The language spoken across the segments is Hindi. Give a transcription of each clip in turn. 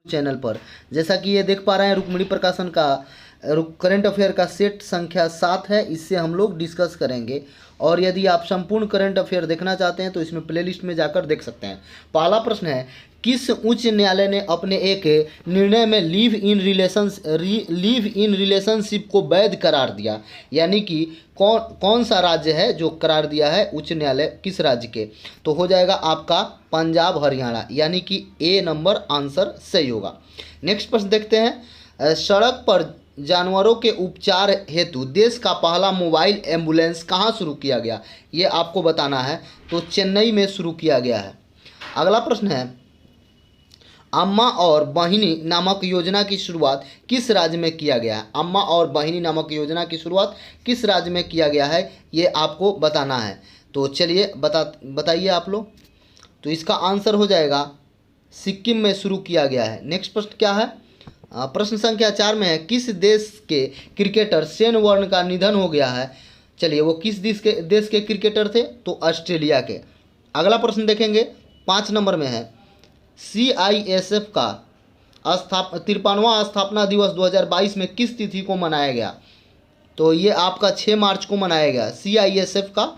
चैनल पर। जैसा कि ये देख पा रहे हैं, रुक्मिणी प्रकाशन का करंट अफेयर का सेट संख्या 7 है, इससे हम लोग डिस्कस करेंगे। और यदि आप संपूर्ण करंट अफेयर देखना चाहते हैं तो इसमें प्लेलिस्ट में जाकर देख सकते हैं। पहला प्रश्न है, किस उच्च न्यायालय ने अपने एक निर्णय में लिव इन रिलेशनशिप को वैध करार दिया? यानी कि कौन सा राज्य है जो करार दिया है उच्च न्यायालय, किस राज्य के? तो हो जाएगा आपका पंजाब हरियाणा, यानी कि ए नंबर आंसर सही होगा। नेक्स्ट प्रश्न देखते हैं, सड़क पर जानवरों के उपचार हेतु देश का पहला मोबाइल एम्बुलेंस कहाँ शुरू किया गया? ये आपको बताना है। तो चेन्नई में शुरू किया गया है। अगला प्रश्न है, अम्मा और बहिनी नामक योजना की शुरुआत किस राज्य में किया गया है? अम्मा और बहिनी नामक योजना की शुरुआत किस राज्य में किया गया है, ये आपको बताना है। तो चलिए बताइए आप लोग। तो इसका आंसर हो जाएगा सिक्किम में शुरू किया गया है। नेक्स्ट प्रश्न क्या है? प्रश्न संख्या 4 में है, किस देश के क्रिकेटर शेन वॉर्न का निधन हो गया है? चलिए, वो किस देश के क्रिकेटर थे? तो ऑस्ट्रेलिया के। अगला प्रश्न देखेंगे, 5 नंबर में है, CISF का 53वां स्थापना दिवस 2022 में किस तिथि को मनाया गया? तो ये आपका 6 मार्च को मनाया गया CISF का।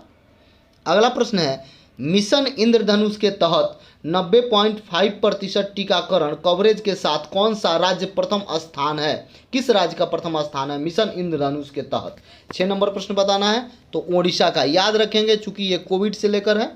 अगला प्रश्न है, मिशन इंद्रधनुष के तहत 90.5% टीकाकरण कवरेज के साथ कौन सा राज्य प्रथम स्थान है? किस राज्य का प्रथम स्थान है मिशन इंद्रधनुष के तहत? 6 नंबर प्रश्न बताना है। तो ओडिशा का, याद रखेंगे चूंकि ये कोविड से लेकर है।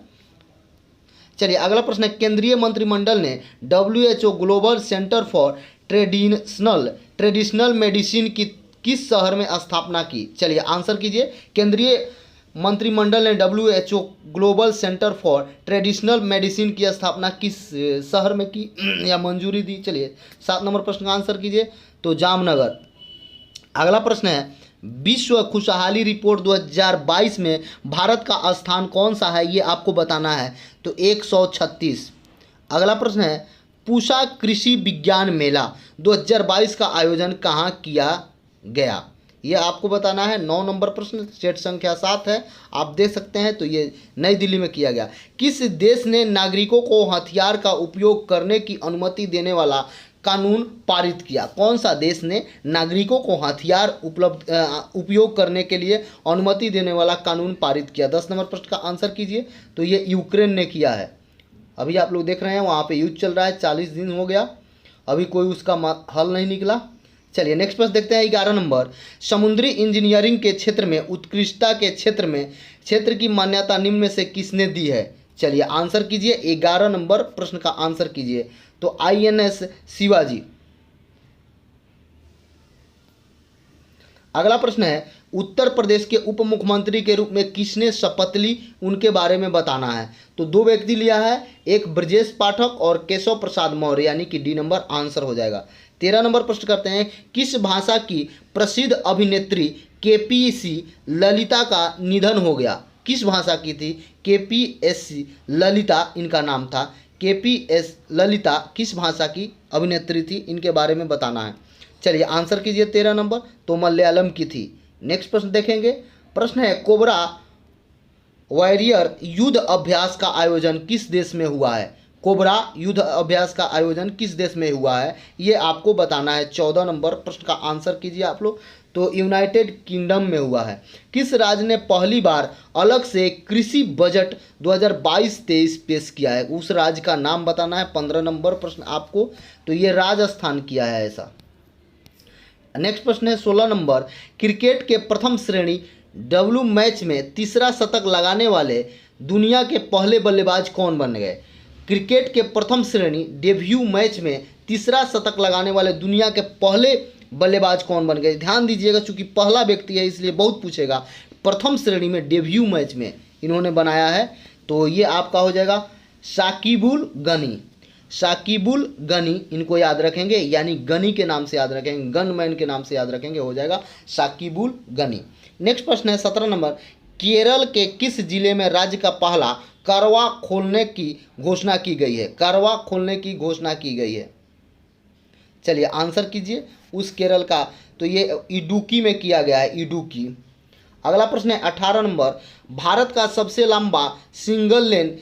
चलिए, अगला प्रश्न है, केंद्रीय मंत्रिमंडल ने WHO global centre for traditional medicine की किस शहर में स्थापना की? चलिए आंसर कीजिए। केंद्रीय मंत्रिमंडल ने WHO global centre for traditional medicine की स्थापना किस शहर में की या मंजूरी दी? चलिए 7 नंबर प्रश्न का आंसर कीजिए। तो जामनगर। अगला प्रश्न है, विश्व खुशहाली रिपोर्ट 2022 में भारत का स्थान कौन सा है? ये आपको बताना है। तो 136। अगला प्रश्न है, पूसा कृषि विज्ञान मेला 2022 का आयोजन कहाँ किया गया? ये आपको बताना है। 9 नंबर प्रश्न, सेट संख्या 7 है, आप देख सकते हैं। तो ये नई दिल्ली में किया गया। किस देश ने नागरिकों को हथियार का उपयोग करने की अनुमति देने वाला कानून पारित किया? कौन सा देश ने नागरिकों को हथियार उपयोग करने के लिए अनुमति देने वाला कानून पारित किया? 10 नंबर प्रश्न का आंसर कीजिए। तो ये यूक्रेन ने किया है। अभी आप लोग देख रहे हैं वहाँ पे युद्ध चल रहा है, 40 दिन हो गया, अभी कोई उसका हल नहीं निकला। चलिए नेक्स्ट प्रश्न देखते हैं, 11 नंबर, समुद्री इंजीनियरिंग के क्षेत्र में उत्कृष्टता के क्षेत्र की मान्यता निम्न में से किसने दी है? चलिए आंसर कीजिए। 11 नंबर प्रश्न का आंसर कीजिए। तो INS शिवाजी। अगला प्रश्न है, उत्तर प्रदेश के उप मुख्यमंत्री के रूप में किसने शपथ ली? उनके बारे में बताना है। तो 2 व्यक्ति लिया है, एक ब्रजेश पाठक और केशव प्रसाद मौर्य, यानी कि डी नंबर आंसर हो जाएगा। 13 नंबर प्रश्न करते हैं, किस भाषा की प्रसिद्ध अभिनेत्री KPSC ललिता का निधन हो गया? किस भाषा की थी? KPSC ललिता इनका नाम था। KPS ललिता किस भाषा की अभिनेत्री थी? इनके बारे में बताना है। चलिए आंसर कीजिए। 13 नंबर, तो मलयालम की थी। नेक्स्ट प्रश्न देखेंगे। प्रश्न है, कोबरा वॉरियर युद्ध अभ्यास का आयोजन किस देश में हुआ है? कोबरा युद्ध अभ्यास का आयोजन किस देश में हुआ है, ये आपको बताना है। 14 नंबर प्रश्न का आंसर कीजिए आप लोग। तो यूनाइटेड किंगडम में हुआ है। किस राज्य ने पहली बार अलग से कृषि बजट 2022-23 पेश किया है? उस राज्य का नाम बताना है। 15 नंबर प्रश्न आपको। तो ये राजस्थान किया है ऐसा। नेक्स्ट प्रश्न है 16 नंबर, क्रिकेट के प्रथम श्रेणी W मैच में तीसरा शतक लगाने वाले दुनिया के पहले बल्लेबाज कौन बन गए? क्रिकेट के प्रथम श्रेणी डेब्यू मैच में तीसरा शतक लगाने वाले दुनिया के पहले बल्लेबाज कौन बन गए? ध्यान दीजिएगा, चूंकि पहला व्यक्ति है इसलिए बहुत पूछेगा। प्रथम श्रेणी में डेब्यू मैच में इन्होंने बनाया है। तो ये आपका हो जाएगा साकिबुल गनी। साकिबुल गनी इनको याद रखेंगे, यानी गनी के नाम से याद रखेंगे, गनमैन के नाम से याद रखेंगे, हो जाएगा साकिबुल गनी। नेक्स्ट प्रश्न है 17 नंबर, केरल के किस जिले में राज्य का पहला करवा खोलने की घोषणा की गई है? करवा खोलने की घोषणा की गई है। चलिए आंसर कीजिए उस केरल का। तो ये इडुक्की में किया गया है, इडुक्की। अगला प्रश्न है 18 नंबर, भारत का सबसे लंबा सिंगल लेन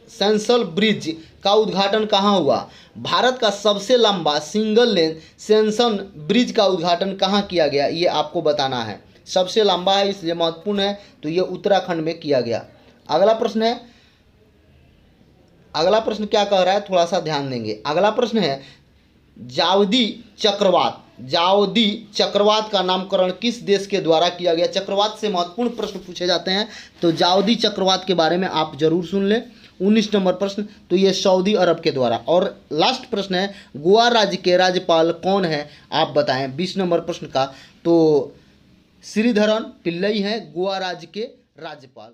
सेंसल ब्रिज का उद्घाटन कहाँ हुआ? भारत का सबसे लंबा सिंगल लेन सेंसन ब्रिज का उद्घाटन कहाँ किया गया, ये आपको बताना है। सबसे लंबा है इसलिए महत्वपूर्ण है, तो ये उत्तराखंड में किया गया। अगला प्रश्न क्या कह रहा है, थोड़ा सा ध्यान देंगे। अगला प्रश्न है जावदी चक्रवात का नामकरण किस देश के द्वारा किया गया? चक्रवात से महत्वपूर्ण प्रश्न पूछे जाते हैं, तो जावदी चक्रवात के बारे में आप जरूर सुन लें। 19 नंबर प्रश्न, तो ये सऊदी अरब के द्वारा। और लास्ट प्रश्न है गोवा राज्य के राज्यपाल कौन है, आप बताएं। 20 नंबर प्रश्न का, तो श्रीधरन पिल्लई हैं गोवा राज्य के राज्यपाल।